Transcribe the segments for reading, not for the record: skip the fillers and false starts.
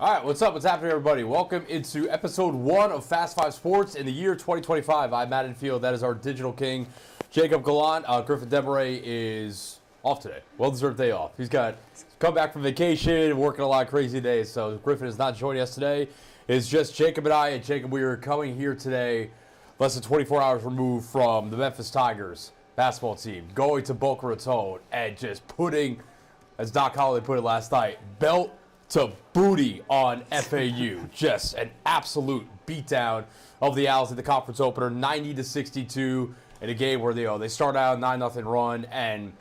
All right, what's up? What's happening, everybody? Welcome into episode 1 of Fast 5 Sports in the year 2025. I'm Matt Infield. That is our digital king, Jacob Gallant. Griffin Demaray is off today. Well-deserved day off. He's come back from vacation, working a lot of crazy days, so Griffin is not joining us today. It's just Jacob and I. And Jacob, we are coming here today less than 24 hours removed from the Memphis Tigers basketball team, going to Boca Raton and just putting, as Doc Holliday put it last night, belt to booty on FAU. Just an absolute beatdown of the Owls at the conference opener, 90-62 in a game where they start out a 9-0 run and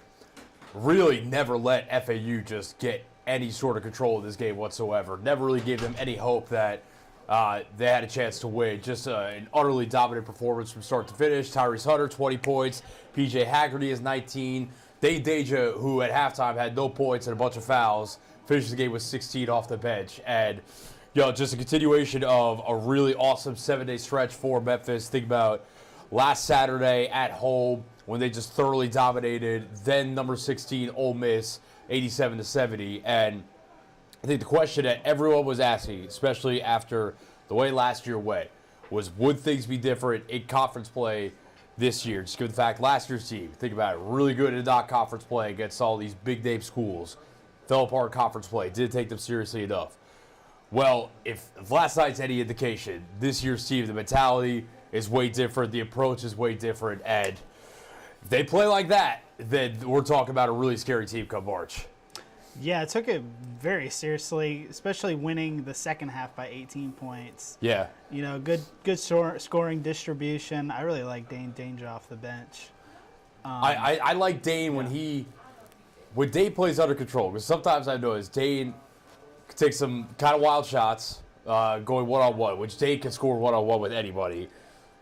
really never let FAU just get any sort of control of this game whatsoever. Never really gave them any hope that they had a chance to win. Just an utterly dominant performance from start to finish. Tyrese Hunter, 20 points. PJ Haggerty is 19. Dave Deja, who at halftime had no points and a bunch of fouls, finished the game with 16 off the bench. And, just a continuation of a really awesome 7-day stretch for Memphis. Think about last Saturday at home when they just thoroughly dominated. Then number 16, Ole Miss, 87-70. And I think the question that everyone was asking, especially after the way last year went, was would things be different in conference play this year? Just given the fact last year's team, think about it, really good in non-conference play against all these big-name schools. Fell apart in conference play, didn't take them seriously enough. Well, if last night's any indication, this year's team, the mentality is way different, the approach is way different, and if they play like that, then we're talking about a really scary team come March. Yeah, it took it very seriously, especially winning the second half by 18 points. Yeah. Good scoring distribution. I really like Dane Danger off the bench. I like Dane when Dane plays under control, because sometimes I've noticed Dane can take some kind of wild shots going one-on-one, which Dane can score one-on-one with anybody.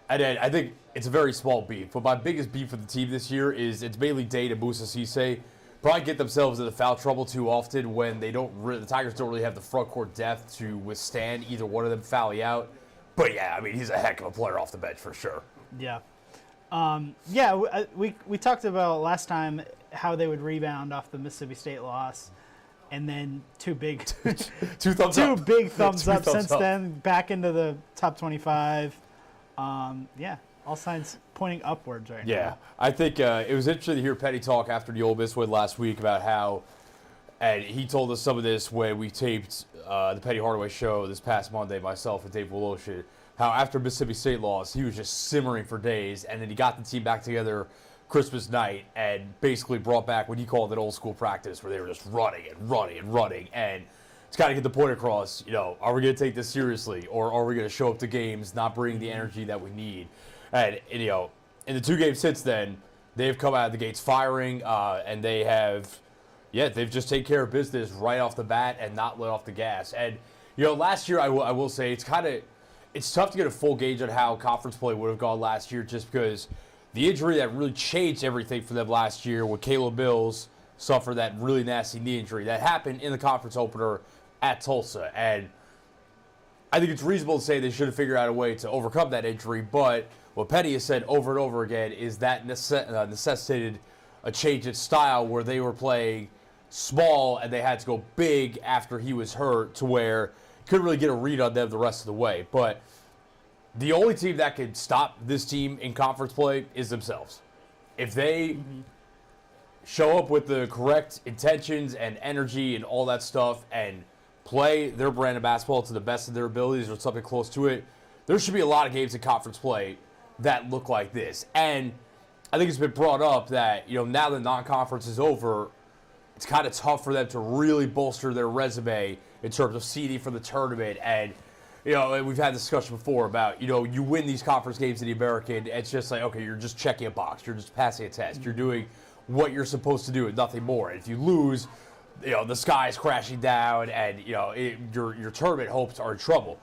And then I think it's a very small beef. But my biggest beef with the team this year is it's mainly Dane and Moussa Cisse. Probably get themselves into foul trouble too often when the Tigers don't really have the front court depth to withstand either one of them fouling out. But yeah, I mean, he's a heck of a player off the bench for sure. Yeah. We talked about last time how they would rebound off the Mississippi State loss, and then two big thumbs up since then, back into the top 25. All signs pointing upwards right now. Yeah, I think it was interesting to hear Petty talk after the Ole Miss win last week about how, and he told us some of this when we taped the Petty Hardaway show this past Monday, myself and Dave Woloshin, how after Mississippi State loss, he was just simmering for days, and then he got the team back together Christmas night and basically brought back what he called an old school practice where they were just running, and to kind of get the point across, are we going to take this seriously, or are we going to show up to games not bringing the energy that we need? And in the 2 games since then, they've come out of the gates firing, and they've just taken care of business right off the bat and not let off the gas. And last year I will say it's tough to get a full gauge on how conference play would have gone last year, just because the injury that really changed everything for them last year when Caleb Mills suffered that really nasty knee injury that happened in the conference opener at Tulsa. And I think it's reasonable to say they should have figured out a way to overcome that injury, but what Petty has said over and over again is that necessitated a change in style where they were playing small and they had to go big after he was hurt, to where couldn't really get a read on them the rest of the way. But the only team that could stop this team in conference play is themselves. If they show up with the correct intentions and energy and all that stuff and play their brand of basketball to the best of their abilities or something close to it, there should be a lot of games in conference play that look like this. And I think it's been brought up that, now that non-conference is over, it's kind of tough for them to really bolster their resume in terms of seeding for the tournament. And, we've had this discussion before about, you win these conference games in the American, it's just like, okay, you're just checking a box. You're just passing a test. You're doing what you're supposed to do and nothing more. And if you lose, the sky is crashing down and, your tournament hopes are in trouble.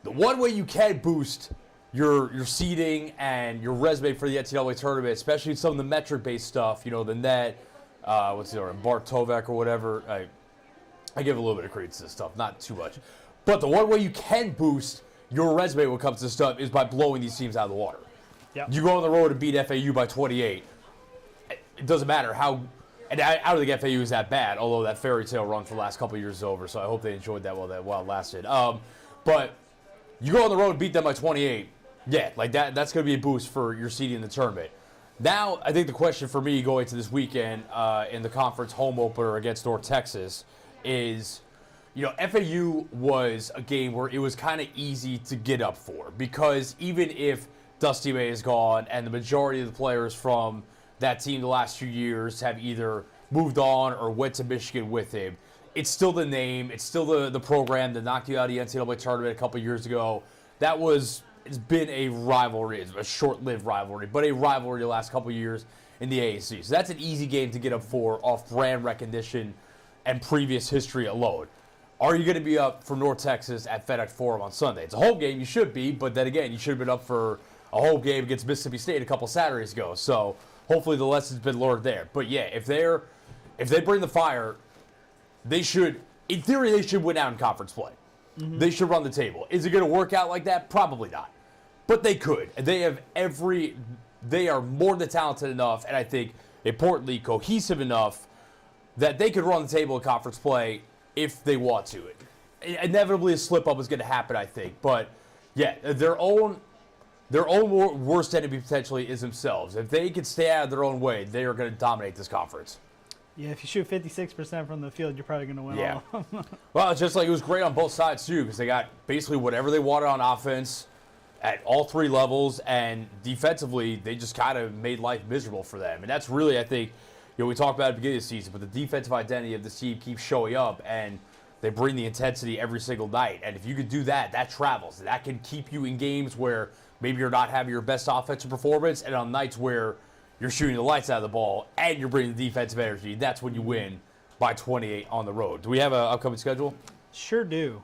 The one way you can boost your seeding and your resume for the NCAA tournament, especially some of the metric-based stuff, the net, Bart Tovek or whatever. I give a little bit of credence to this stuff, not too much. But the one way you can boost your resume when it comes to this stuff is by blowing these teams out of the water. Yep. You go on the road and beat FAU by 28. It doesn't matter how And I don't think FAU is that bad, although that fairy tale run for the last couple of years is over, so I hope they enjoyed that while it lasted. But you go on the road and beat them by 28, yeah, like that's going to be a boost for your seeding in the tournament. Now, I think the question for me going to this weekend in the conference home opener against North Texas is, FAU was a game where it was kind of easy to get up for, because even if Dusty May is gone and the majority of the players from that team the last few years have either moved on or went to Michigan with him, it's still the name, it's still the program that knocked you out of the NCAA tournament a couple years ago. It's been a rivalry, it's a short-lived rivalry, but a rivalry the last couple years in the AAC. So that's an easy game to get up for off brand recognition and previous history alone. Are you going to be up for North Texas at FedEx Forum on Sunday? It's a home game, you should be, but then again, you should have been up for a home game against Mississippi State a couple Saturdays ago. So hopefully the lesson's been learned there. But yeah, if they bring the fire, they should, in theory, they should win out in conference play. Mm-hmm. They should run the table. Is it going to work out like that? Probably not. But they could. And they are more than talented enough, and I think, importantly, cohesive enough that they could run the table in conference play if they want to. Inevitably, a slip-up is going to happen, I think. But, yeah, their own worst enemy potentially is themselves. If they can stay out of their own way, they are going to dominate this conference. Yeah, if you shoot 56% from the field, you're probably going to win all of them. Well, it's just like it was great on both sides, too, because they got basically whatever they wanted on offense at all three levels, and defensively, they just kind of made life miserable for them. And that's really, I think, we talked about it at the beginning of the season, but the defensive identity of the team keeps showing up, and they bring the intensity every single night. And if you could do that, that travels. That can keep you in games where maybe you're not having your best offensive performance, and on nights where you're shooting the lights out of the ball and you're bringing the defensive energy, that's when you win by 28 on the road. Do we have an upcoming schedule? Sure do.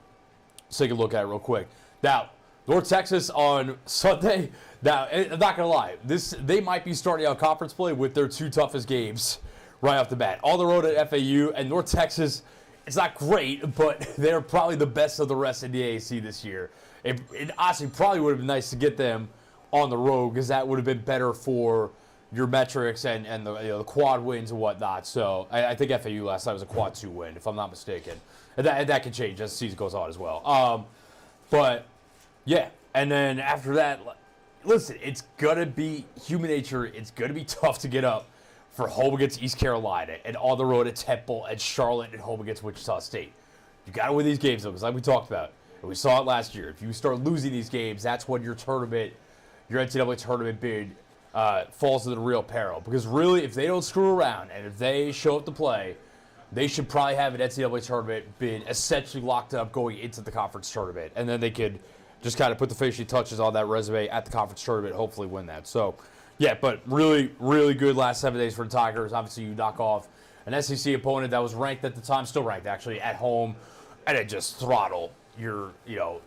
Let's take a look at it real quick. Now, North Texas on Sunday. Now, I'm not going to lie. They might be starting out conference play with their two toughest games right off the bat. On the road at FAU, and North Texas, it's not great, but they're probably the best of the rest in the AAC this year. It honestly probably would have been nice to get them on the road, because that would have been better for your metrics and the quad wins and whatnot. So I think FAU last night was a quad 2 win, if I'm not mistaken. And that can change as the season goes on as well. But yeah, and then after that, listen, it's going to be human nature. It's going to be tough to get up for home against East Carolina and on the road at Temple and Charlotte and home against Wichita State. You got to win these games, though, because like we talked about, and we saw it last year, if you start losing these games, that's when your NCAA tournament bid falls into the real peril. Because really, if they don't screw around and if they show up to play, they should probably have an NCAA tournament bid essentially locked up going into the conference tournament. And then they could just kind of put the finishing touches on that resume at the conference tournament and hopefully win that. So, yeah, but really, really good last 7 days for the Tigers. Obviously, you knock off an SEC opponent that was ranked at the time, still ranked actually, at home, and it just throttled your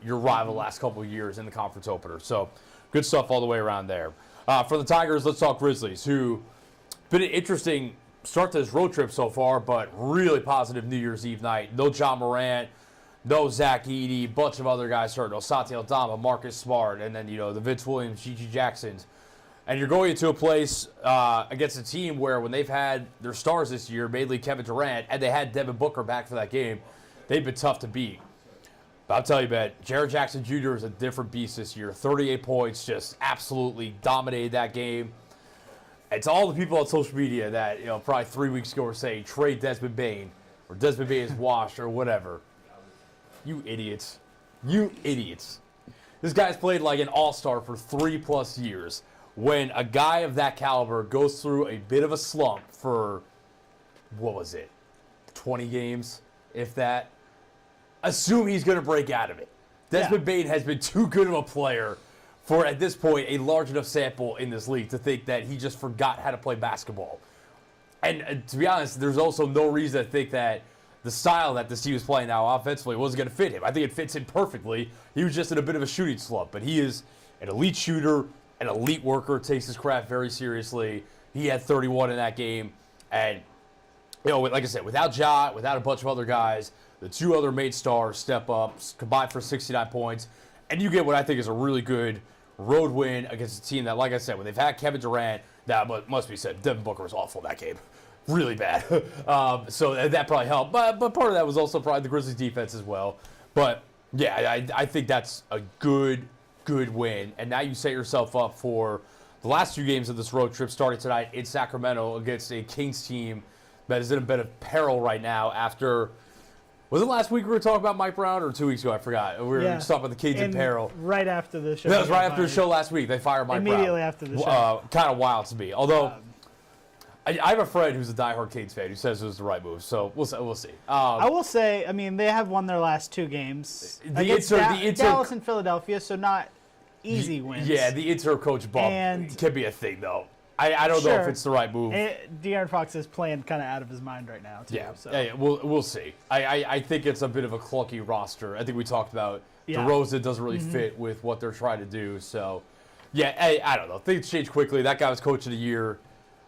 rival the last couple of years in the conference opener. So, good stuff all the way around there. For the Tigers, let's talk Grizzlies, who been an interesting start to this road trip so far, but really positive New Year's Eve night. No John Morant, no Zach Edey, bunch of other guys hurt. No Santi Aldama, Marcus Smart, and then, the Vince Williams, Gigi Jacksons. And you're going into a place against a team where when they've had their stars this year, mainly Kevin Durant, and they had Devin Booker back for that game, they've been tough to beat. But I'll tell you, man, Jaren Jackson Jr. is a different beast this year. 38 points, just absolutely dominated that game. It's all the people on social media that, probably 3 weeks ago were saying, trade Desmond Bane, or Desmond Bane is washed, or whatever. You idiots. You idiots. This guy's played like an all-star for 3+ years. When a guy of that caliber goes through a bit of a slump for, 20 games, if that, assume he's going to break out of it. Desmond Bane has been too good of a player for, at this point, a large enough sample in this league to think that he just forgot how to play basketball. And to be honest, there's also no reason to think that the style that this team is playing now offensively wasn't going to fit him. I think it fits him perfectly. He was just in a bit of a shooting slump, but he is an elite shooter, an elite worker, takes his craft very seriously. He had 31 in that game. And, like I said, without Ja, without a bunch of other guys, the two other main stars step up, combine for 69 points, and you get what I think is a really good road win against a team that, like I said, when they've had Kevin Durant, that must be said, Devin Booker was awful in that game. really bad. So that probably helped. But part of that was also probably the Grizzlies defense as well. But yeah, I think that's a good win. And now you set yourself up for the last 2 games of this road trip starting tonight in Sacramento against a Kings team that is in a bit of peril right now after, was it last week we were talking about Mike Brown or 2 weeks ago? I forgot. We were talking about the Kings in peril. Right after the show. That was right after the show last week. They fired Mike Brown. Immediately after the show. Kind of wild to me. Although, I have a friend who's a diehard Kings fan who says it was the right move. So we'll see. I will say, I mean, they have won their last 2 games. Dallas and Philadelphia, so not easy wins. Yeah, the interim coach bump can be a thing, though. I don't know if it's the right move. De'Aaron Fox is playing kind of out of his mind right now, too. Yeah, so. We'll see. I think it's a bit of a clunky roster. I think we talked about DeRozan doesn't really fit with what they're trying to do. So, yeah, I don't know. Things change quickly. That guy was coach of the year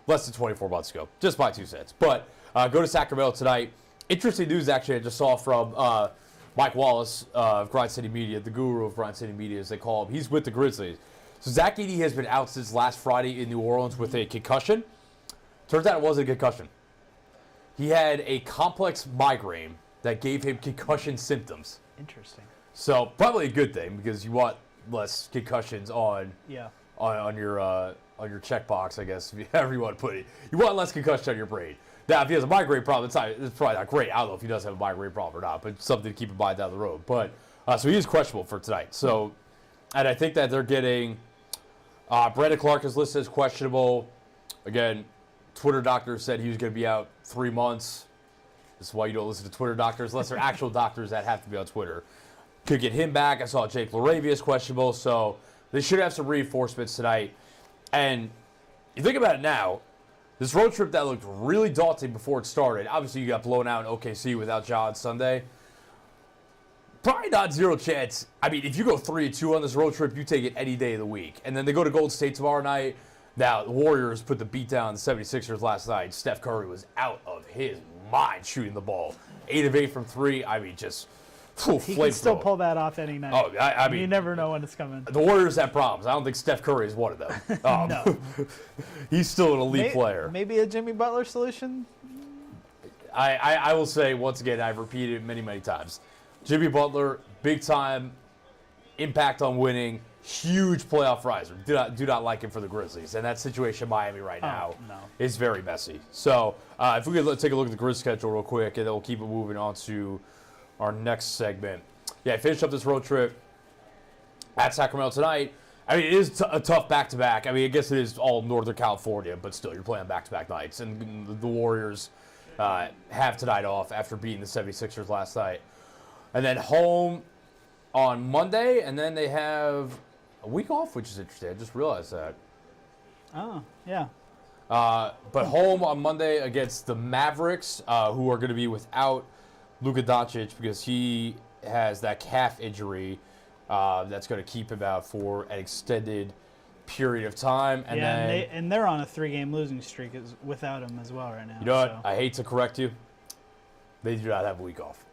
less than 24 months ago. Just my 2 cents. But go to Sacramento tonight. Interesting news, actually, I just saw from Mike Wallace of Grind City Media, the guru of Grind City Media, as they call him. He's with the Grizzlies. So Zach Edey has been out since last Friday in New Orleans with a concussion. Turns out it wasn't a concussion. He had a complex migraine that gave him concussion symptoms. Interesting. So probably a good thing because you want less concussions on your checkbox, I guess, however you want to put it. You want less concussion on your brain. Now, if he has a migraine problem, it's probably not great. I don't know if he does have a migraine problem or not, but something to keep in mind down the road. But so he is questionable for tonight. So, and I think that they're getting. Brandon Clark is listed as questionable. Again, Twitter doctors said he was going to be out 3 months. This is why you don't listen to Twitter doctors unless they're actual doctors that have to be on Twitter. Could get him back. I saw Jake LaRavia is questionable. So they should have some reinforcements tonight. And you think about it now, this road trip that looked really daunting before it started. Obviously, you got blown out in OKC without Ja on Sunday. Probably not zero chance. I mean, if you go 3-2 on this road trip, you take it any day of the week. And then they go to Golden State tomorrow night. Now, the Warriors put the beat down on the 76ers last night. Steph Curry was out of his mind shooting the ball. 8 of 8 from 3. I mean, just he can still pull that off any night. Oh, I mean, you never know when it's coming. The Warriors have problems. I don't think Steph Curry is one of them. No. He's still an elite player. Maybe a Jimmy Butler solution? I will say, once again, I've repeated it many, many times. Jimmy Butler, big time impact on winning, huge playoff riser. Do not like him for the Grizzlies. And that situation in Miami right now is very messy. So if we could take a look at the Grizz schedule real quick, and then we'll keep it moving on to our next segment. Yeah, finish up this road trip at Sacramento tonight. I mean, it is a tough back-to-back. I mean, I guess it is all Northern California, but still, you're playing back-to-back nights. And the Warriors have tonight off after beating the 76ers last night. And then home on Monday, and then they have a week off, which is interesting. I just realized that. Oh, yeah. But home on Monday against the Mavericks, who are going to be without Luka Doncic because he has that calf injury that's going to keep him out for an extended period of time. And and they're on a 3-game losing streak without him as well right now. You know what? I hate to correct you. They do not have a week off.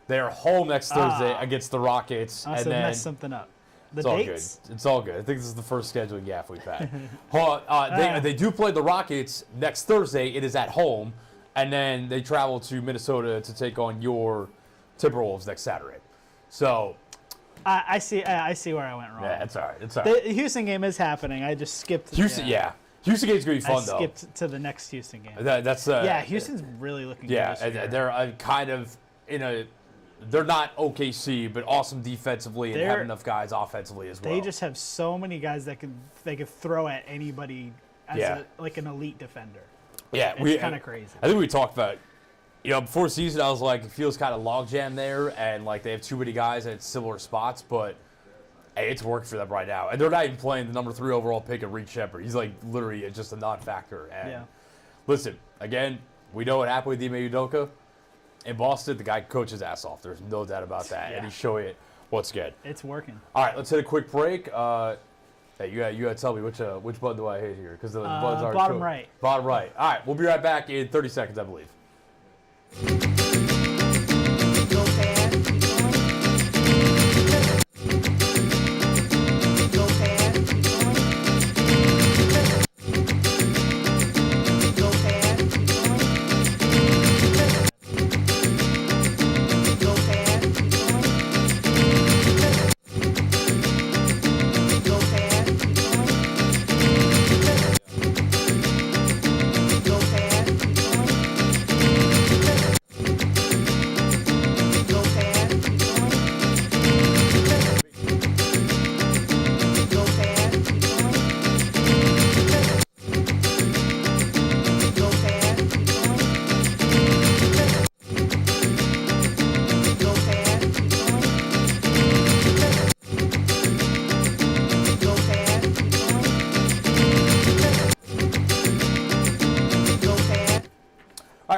They are home next Thursday against the Rockets. And then mess something up. It's all good. It's all good. I think this is the first scheduling gaffe we've had. They do play the Rockets next Thursday. It is at home. And then they travel to Minnesota to take on your Timberwolves next Saturday. So I see where I went wrong. Yeah, it's all right. It's all right. The Houston game is happening. I just skipped. Houston, Houston game's going to be fun, though. I skipped to the next Houston game. Houston's really looking good this year. They're kind of in a – they're not OKC, but awesome defensively and have enough guys offensively as well. They just have so many guys that they could throw at anybody as like an elite defender. Yeah, it's kind of crazy. I think we talked about, before season, I was like, it feels kind of logjam there, and like they have too many guys at similar spots, but hey, it's working for them right now. And they're not even playing the number 3 overall pick of Reed Shepherd. He's like literally just a non-factor. And listen, again, we know what happened with Ime Udoka. In Boston, the guy coached his ass off. There's no doubt about that, and he's showing it once again. It's working. All right, let's hit a quick break. Hey, you got to tell me which button do I hit here because the buttons are bottom right. Bottom right. All right, we'll be right back in 30 seconds, I believe.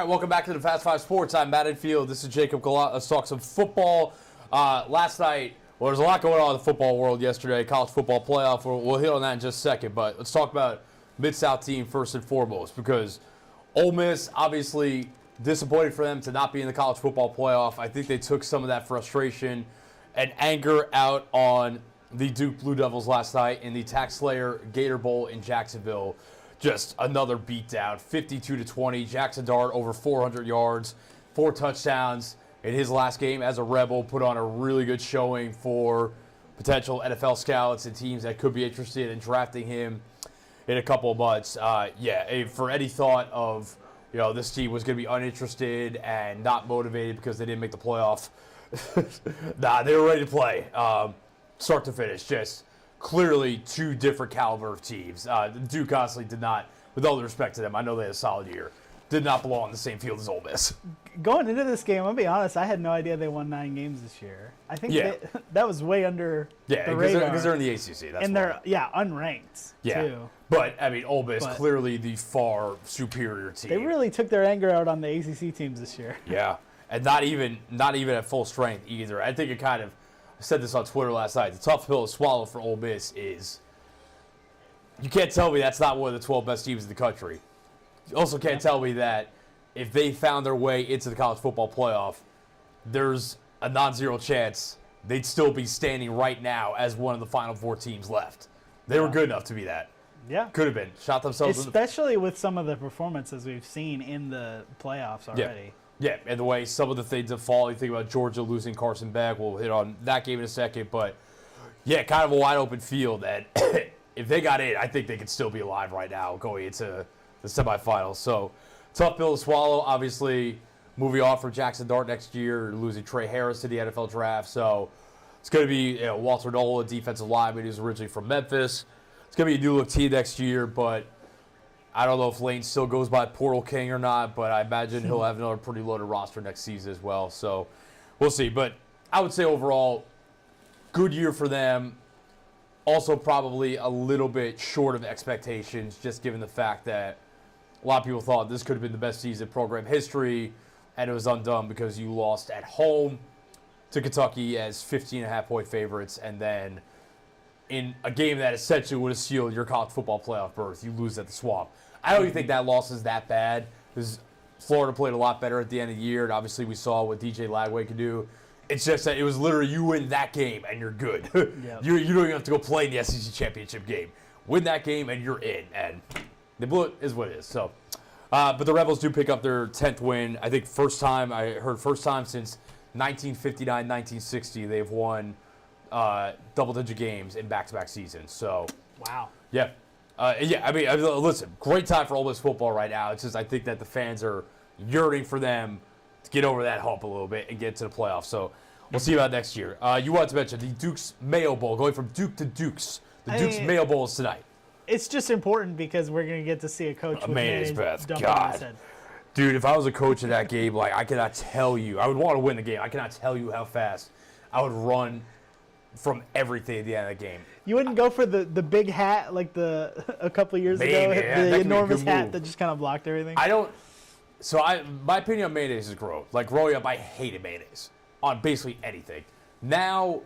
right, welcome back to the Fast Five Sports. I'm Matt Enfield. This is Jacob Galat. Let's talk some football. Last night, well, there's a lot going on in the football world yesterday. College football playoff. We'll hit on that in just a second. But let's talk about Mid-South team first and foremost, because Ole Miss, obviously disappointed for them to not be in the college football playoff. I think they took some of that frustration and anger out on the Duke Blue Devils last night in the Tax Slayer Gator Bowl in Jacksonville. Just another beatdown, 52-20. Jackson Dart over 400 yards, 4 touchdowns in his last game as a Rebel. Put on a really good showing for potential NFL scouts and teams that could be interested in drafting him in a couple of months. For any thought of, this team was going to be uninterested and not motivated because they didn't make the playoff, they were ready to play, start to finish. Just clearly two different caliber of teams. Duke honestly did not, with all the respect to them, I know they had a solid year, did not belong on the same field as Ole Miss. Going into this game, I'll be honest, I had no idea they won 9 games this year. I think that was way under the radar. Because they're in the ACC. That's and they're unranked too. But Ole Miss clearly the far superior team. They really took their anger out on the ACC teams this year. Yeah, and not even at full strength either. I think I said this on Twitter last night. The tough pill to swallow for Ole Miss is you can't tell me that's not one of the 12 best teams in the country. You also can't tell me that if they found their way into the college football playoff, there's a non-zero chance they'd still be standing right now as one of the Final Four teams left. They were good enough to be that. Yeah. Could have been. Shot themselves especially with some of the performances we've seen in the playoffs already. Yeah, and the way some of the things have fallen, you think about Georgia losing Carson Beck. We'll hit on that game in a second. But, kind of a wide open field. And if they got in, I think they could still be alive right now going into the semifinals. So, tough pill to swallow. Obviously, moving on from Jackson Dart next year, losing Trey Harris to the NFL draft. So, it's going to be Walter Nola, defensive lineman who's originally from Memphis. It's going to be a new-look team next year, but I don't know if Lane still goes by Portal King or not, but I imagine he'll have another pretty loaded roster next season as well. So we'll see. But I would say overall, good year for them. Also probably a little bit short of expectations, just given the fact that a lot of people thought this could have been the best season in program history, and it was undone because you lost at home to Kentucky as 15.5-point favorites, and then in a game that essentially would have sealed your college football playoff berth, you lose at the Swamp. I don't even think that loss is that bad because Florida played a lot better at the end of the year, and obviously we saw what DJ Lagway could do. It's just that it was literally you win that game and you're good. Yep. You don't even have to go play in the SEC championship game. Win that game and you're in, and the bullet is what it is. So, but the Rebels do pick up their 10th win. I think first time since 1959, 1960 they've won double-digit games in back-to-back seasons. So, wow. Yeah. Listen, great time for Ole Miss football right now. It's just I think that the fans are yearning for them to get over that hump a little bit and get to the playoffs. So we'll see about next year. You wanted to mention the Duke's Mayo Bowl, going from Duke to Dukes. Duke's Mayo Bowl is tonight. It's just important because we're going to get to see a coach with mayonnaise dumped on his head. Dude, if I was a coach in that game, I cannot tell you. I would want to win the game. I cannot tell you how fast I would run from everything at the end of the game. You wouldn't go for the big hat like a couple of years ago, the enormous hat that just kind of blocked everything? My opinion on mayonnaise is growth. Like growing up, I hated mayonnaise on basically anything. Now,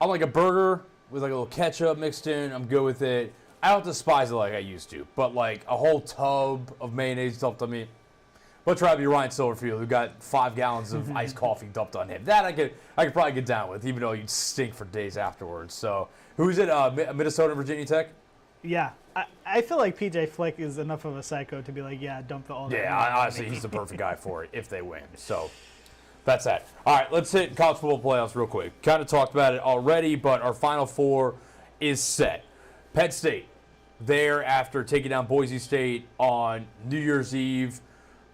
I'm like a burger with like a little ketchup mixed in. I'm good with it. I don't despise it like I used to, but like a whole tub of mayonnaise dumped on me. Much rather be Ryan Silverfield, who got 5 gallons of iced coffee dumped on him. That I could probably get down with, even though you'd stink for days afterwards. So, who's it? Minnesota, Virginia Tech? Yeah. I feel like PJ Fleck is enough of a psycho to be like, dump all that. Yeah, honestly, he's the perfect guy for it if they win. So, that's that. All right, let's hit college football playoffs real quick. Kind of talked about it already, but our Final Four is set. Penn State, there after taking down Boise State on New Year's Eve.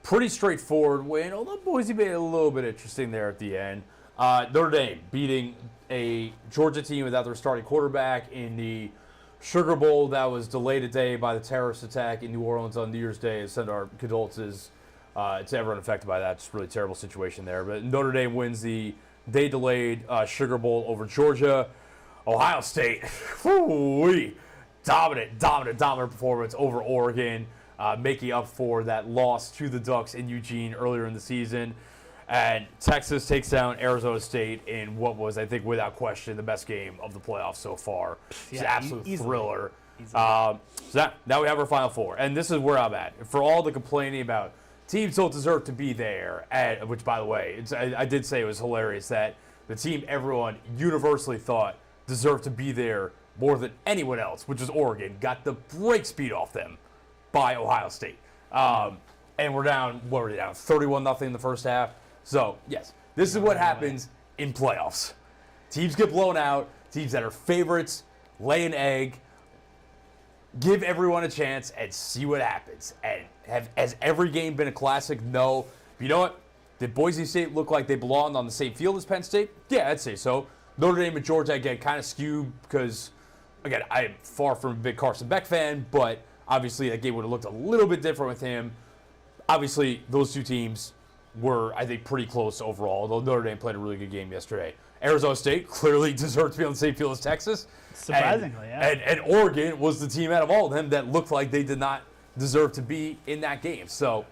Pretty straightforward win, although Boise made it a little bit interesting there at the end. Notre Dame beating a Georgia team without their starting quarterback in the Sugar Bowl that was delayed a day by the terrorist attack in New Orleans on New Year's Day. Send our condolences to everyone affected by that. It's a really terrible situation there. But Notre Dame wins the day-delayed Sugar Bowl over Georgia. Ohio State, dominant performance over Oregon. making up for that loss to the Ducks in Eugene earlier in the season. And Texas takes down Arizona State in what was, I think, without question, the best game of the playoffs so far. It's an absolute thriller. So now we have our Final Four. And this is where I'm at. For all the complaining about teams don't deserve to be there, which, by the way, I did say it was hilarious that the team everyone universally thought deserved to be there more than anyone else, which was Oregon, got the break speed off them by Ohio State. And we're down, 31-0 in the first half. So, yes, this is what happens in playoffs. Teams get blown out. Teams that are favorites lay an egg. Give everyone a chance and see what happens. And has every game been a classic? No. But you know what? Did Boise State look like they belonged on the same field as Penn State? Yeah, I'd say so. Notre Dame and Georgia, again, kind of skewed because, again, I am far from a big Carson Beck fan, but obviously that game would have looked a little bit different with him. Obviously, those two teams were, I think, pretty close overall, although Notre Dame played a really good game yesterday. Arizona State clearly deserved to be on the same field as Texas. Surprisingly, yeah. And Oregon was the team out of all of them that looked like they did not deserve to be in that game. So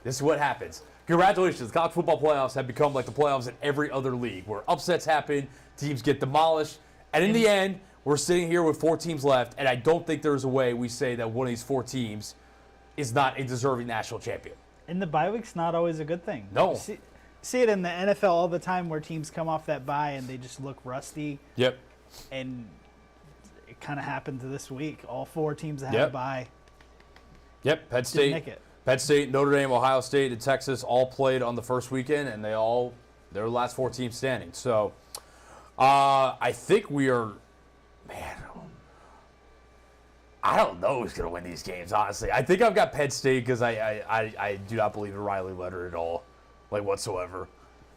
this is what happens. Congratulations. College football playoffs have become like the playoffs in every other league where upsets happen, teams get demolished, and in the end, we're sitting here with 4 teams left, and I don't think there's a way we say that one of these 4 teams is not a deserving national champion. And the bye week's not always a good thing. No. See it in the NFL all the time where teams come off that bye and they just look rusty. Yep. And it kind of happened to this week. All 4 teams that had a bye. Yep. Penn State, Notre Dame, Ohio State, and Texas all played on the first weekend, and they're the last 4 teams standing. So I think we are, man, I don't know who's going to win these games, honestly. I think I've got Penn State because I do not believe in Riley Leonard at all, like whatsoever.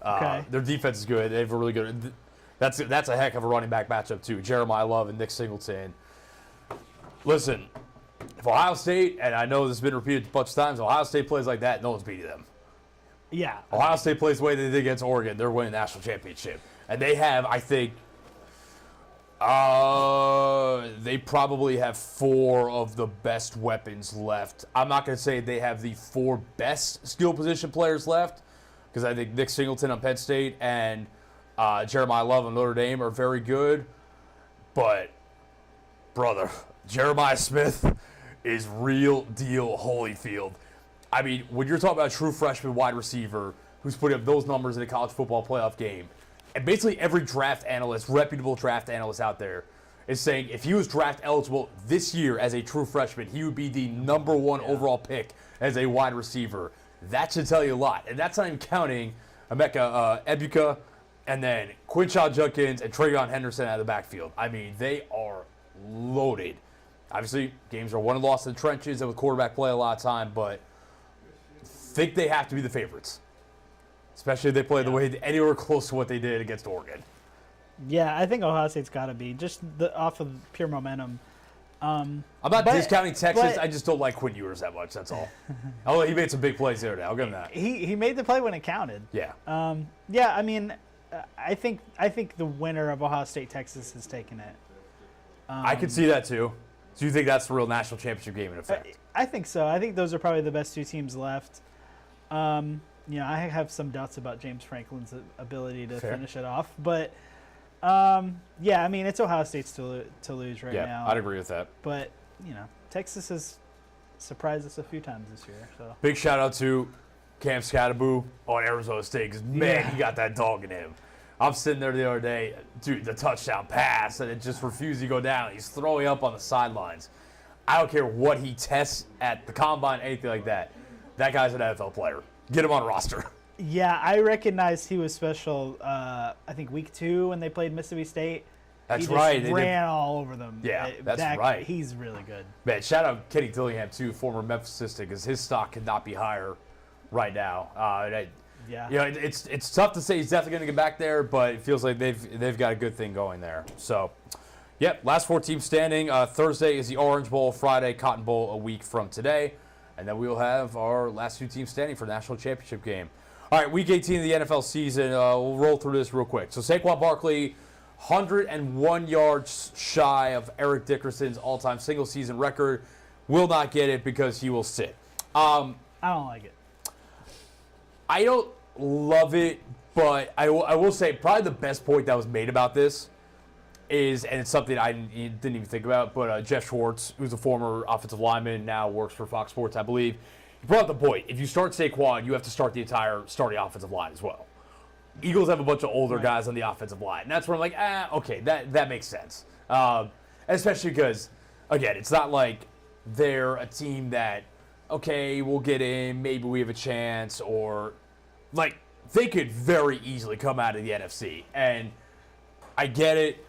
Okay. Their defense is good. They have a really good – that's a heck of a running back matchup too. Jeremiah Love and Nick Singleton. Listen, if Ohio State – and I know this has been repeated a bunch of times – Ohio State plays like that, no one's beating them. Yeah. Ohio State plays the way they did against Oregon. They're winning the national championship. And they have, I think – they probably have 4 of the best weapons left. I'm not going to say they have the 4 best skill position players left because I think Nick Singleton on Penn State and Jeremiah Love on Notre Dame are very good. But, brother, Jeremiah Smith is real deal Holyfield. I mean, when you're talking about a true freshman wide receiver who's putting up those numbers in a college football playoff game, and basically every draft analyst, reputable draft analyst out there, is saying if he was draft eligible this year as a true freshman, he would be the number 1 overall pick as a wide receiver. That should tell you a lot. And that's not even counting Emeka Ebuka and then Quinshon Judkins and Travion Henderson out of the backfield. I mean, they are loaded. Obviously, games are won and lost in the trenches and with quarterback play a lot of time, but think they have to be the favorites. Especially if they play the way anywhere close to what they did against Oregon. Yeah, I think Ohio State's got to be just off of pure momentum. I'm not discounting Texas. I just don't like Quinn Ewers that much. That's all. Although he made some big plays the other day. I'll give him that. He made the play when it counted. Yeah. Yeah. I mean, I think the winner of Ohio State Texas has taken it. I could see that too. So you think that's the real national championship game in effect? I think so. I think those are probably the best 2 teams left. I have some doubts about James Franklin's ability to finish it off, but yeah, I mean it's Ohio State's to lose right now. Yeah, I'd agree with that. But Texas has surprised us a few times this year. So big shout out to Cam Scatteraboo on Arizona State because man, he got that dog in him. I'm sitting there the other day, dude, the touchdown pass, and it just refused to go down. He's throwing up on the sidelines. I don't care what he tests at the combine, anything like that. That guy's an NFL player. Get him on a roster. Yeah, I recognized he was special. I think week 2 when they played Mississippi State. That's he right. Just ran all over them. Yeah, that's right. He's really good. Man, shout out Kenny Dillingham too, former Memphis assistant, because his stock could not be higher right now. It's tough to say he's definitely going to get back there, but it feels like they've got a good thing going there. So, yep, last 4 teams standing. Thursday is the Orange Bowl. Friday, Cotton Bowl a week from today. And then we'll have our last 2 teams standing for the national championship game. All right, week 18 of the NFL season. We'll roll through this real quick. So Saquon Barkley, 101 yards shy of Eric Dickerson's all-time single-season record will not get it because he will sit. I don't like it. I don't love it, but I will say probably the best point that was made about this is, and it's something I didn't even think about, but Jeff Schwartz, who's a former offensive lineman, now works for Fox Sports, I believe, he brought up the point. If you start Saquon, you have to start the entire starting offensive line as well. Eagles have a bunch of older guys on the offensive line. And that's where I'm like, okay, that makes sense. Especially because, again, it's not like they're a team that, okay, we'll get in, maybe we have a chance, or, like, they could very easily come out of the NFC. And I get it.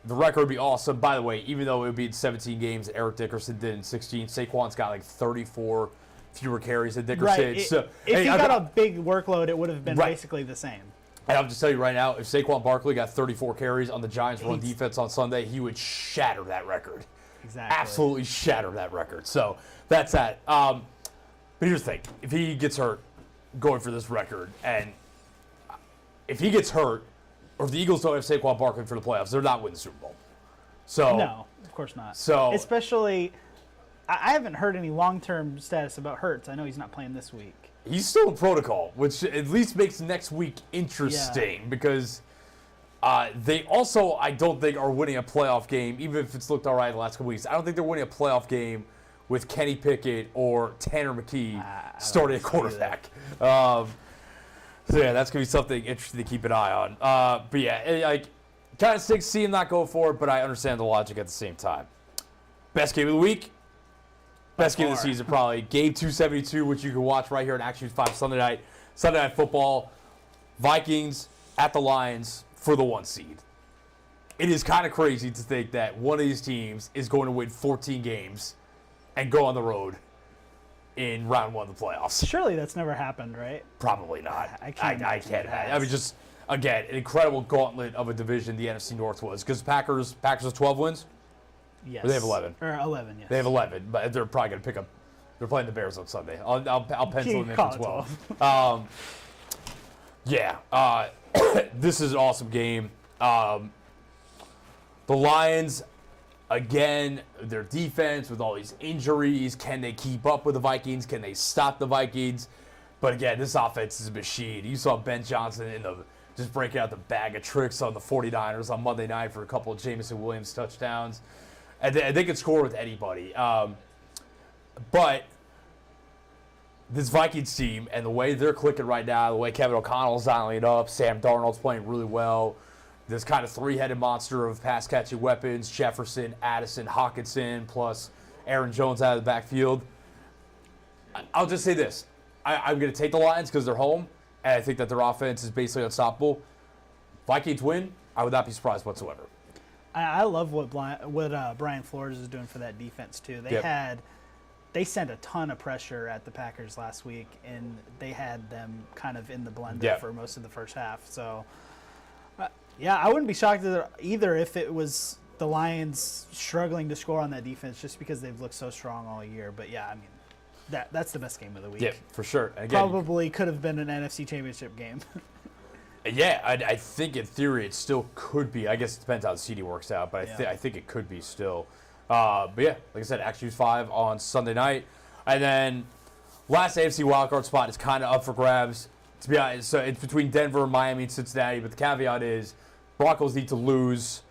The record would be awesome. By the way, even though it would be in 17 games, Eric Dickerson did in 16, Saquon's got like 34 fewer carries than Dickerson. Right. So, if he got a big workload, it would have been basically the same. And I'll just tell you right now, if Saquon Barkley got 34 carries on the Giants' run defense on Sunday, he would shatter that record. Exactly. Absolutely shatter that record. So that's that. But here's the thing. If he gets hurt going for this record, and if he gets hurt, or if the Eagles don't have Saquon Barkley for the playoffs, they're not winning the Super Bowl. So no, of course not. So especially, I haven't heard any long-term status about Hurts. I know he's not playing this week. He's still in protocol, which at least makes next week interesting because they also, I don't think, are winning a playoff game, even if it's looked all right the last couple weeks. I don't think they're winning a playoff game with Kenny Pickett or Tanner McKee starting at quarterback. So, yeah, that's going to be something interesting to keep an eye on. But, yeah, like, kind of sick to see him not go for it, but I understand the logic at the same time. Best game of the week? Best game of the season, probably. Game 272, which you can watch right here on Action 5 Sunday night. Sunday Night Football. Vikings at the Lions for the 1 seed. It is kind of crazy to think that one of these teams is going to win 14 games and go on the road in round 1 of the playoffs. Surely that's never happened, right? Probably not. I can't imagine. I mean, just, again, an incredible gauntlet of a division the NFC North was. Because Packers have 12 wins? Yes. Or they have 11? Or 11, yes. They have 11, but they're probably going to pick up. They're playing the Bears on Sunday. I'll pencil them in for 12. This is an awesome game. The Lions, again, their defense with all these injuries. Can they keep up with the Vikings? Can they stop the Vikings? But again, this offense is a machine. You saw Ben Johnson just breaking out the bag of tricks on the 49ers on Monday night for a couple of Jameson Williams touchdowns. And they could score with anybody. But this Vikings team and the way they're clicking right now, the way Kevin O'Connell's dialing it up, Sam Darnold's playing really well. This kind of three-headed monster of pass-catching weapons, Jefferson, Addison, Hawkinson, plus Aaron Jones out of the backfield. I'll just say this. I'm going to take the Lions because they're home, and I think that their offense is basically unstoppable. Vikings win, I would not be surprised whatsoever. I love what Brian Flores is doing for that defense, too. They sent a ton of pressure at the Packers last week, and they had them kind of in the blender for most of the first half. So, I wouldn't be shocked either if it was the Lions struggling to score on that defense just because they've looked so strong all year. But, I mean, that's the best game of the week. Yeah, for sure. Again, probably could have been an NFC Championship game. Yeah, I think in theory it still could be. I guess it depends how the seeding works out, but I think it could be still. But yeah, like I said, Action 5 on Sunday night. And then last AFC wildcard spot is kind of up for grabs. To be honest, so it's between Denver, Miami, and Cincinnati, but the caveat is Broncos need to lose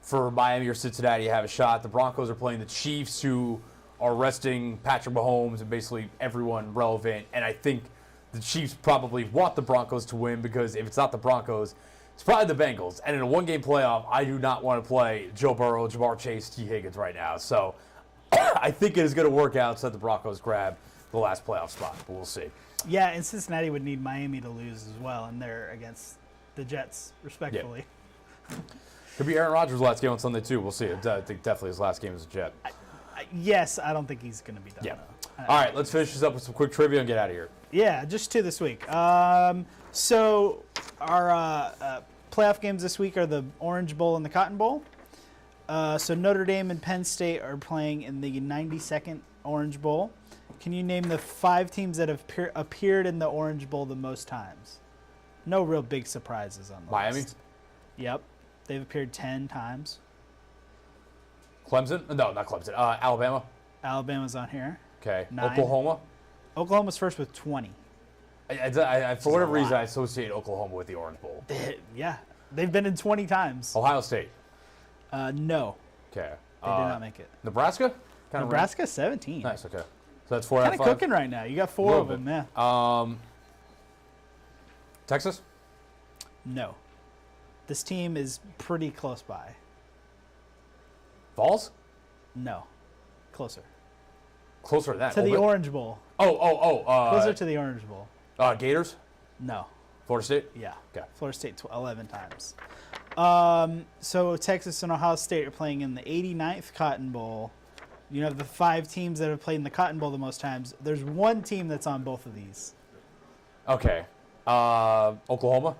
for Miami or Cincinnati to have a shot. The Broncos are playing the Chiefs, who are resting Patrick Mahomes and basically everyone relevant, and I think the Chiefs probably want the Broncos to win because if it's not the Broncos, it's probably the Bengals. And in a one-game playoff, I do not want to play Joe Burrow, Jamar Chase, T. Higgins right now. So I think it is going to work out so that the Broncos grab the last playoff spot, but we'll see. Yeah, and Cincinnati would need Miami to lose as well, and they're against the Jets, respectfully. Yeah. Could be Aaron Rodgers' last game on Sunday, too. We'll see. I think definitely his last game as a Jet. Yes, I don't think he's going to be done. Yeah. All right, let's finish this up with some quick trivia and get out of here. Yeah, just 2 this week. So our playoff games this week are the Orange Bowl and the Cotton Bowl. So Notre Dame and Penn State are playing in the 92nd Orange Bowl. Can you name the 5 teams that have appeared in the Orange Bowl the most times? No real big surprises on the Miami? list. Yep. They've appeared 10 times. Clemson? No, not Clemson. Alabama? Alabama's on here. Okay. 9. Oklahoma. Oklahoma's first with 20. For whatever reason, I associate Oklahoma with the Orange Bowl. Yeah. They've been in 20 times. Ohio State. No. Okay. They did not make it. Nebraska? Nebraska, 17. Nice, okay. So that's 4 out of 5. Kind of cooking right now. You got 4 of them, yeah. Texas? No. This team is pretty close by. Vols? No. Closer. Closer to that. To the Orange Bowl. Closer to the Orange Bowl. Gators? No. Florida State? Yeah. Okay. Florida State 11 times. So Texas and Ohio State are playing in the 89th Cotton Bowl. You have the 5 teams that have played in the Cotton Bowl the most times. There's one team that's on both of these. Okay. Oklahoma?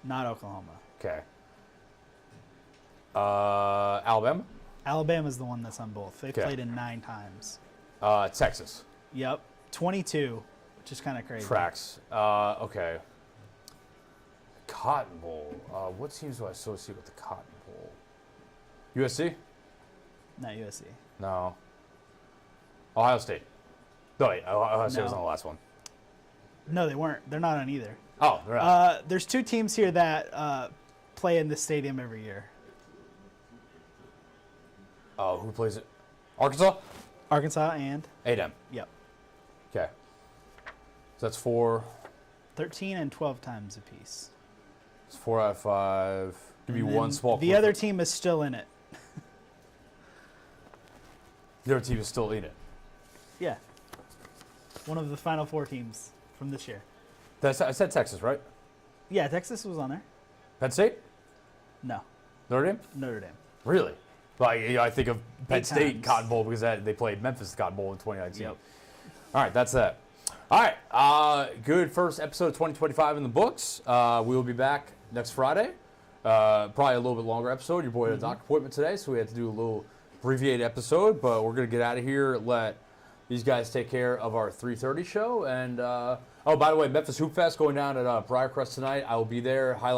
Not Oklahoma. Okay. Alabama? Alabama's the one that's on both. They've played in 9 times. Texas? Yep. 22, which is kind of crazy. Tracks. Okay. Cotton Bowl. What teams do I associate with the Cotton Bowl? USC? Not USC. No. Ohio State. No, wait. Ohio State was on the last one. No, they weren't. They're not on either. Oh, they're not. There's 2 teams here that play in this stadium every year. Oh, who plays it? Arkansas? Arkansas and? A&M. Yep. Okay. So that's 4. 13 and 12 times apiece. It's 4 out of 5. Give me one small The other team is still in it. The other team is still in it. Yeah. One of the final 4 teams from this year. I said Texas, right? Yeah, Texas was on there. Penn State? No. Notre Dame? Notre Dame. Really? Like, I think of Penn 8 State times. Cotton Bowl because they played Memphis Cotton Bowl in 2019. Yep. All right, that's that. All right, good first episode of 2025 in the books. We will be back next Friday. Probably a little bit longer episode. Your boy had a doctor appointment today, so we had to do a little abbreviated episode. But we're going to get out of here, let these guys take care of our 3:30 show. And, by the way, Memphis Hoop Fest going down at Briarcrest tonight. I will be there. Highlight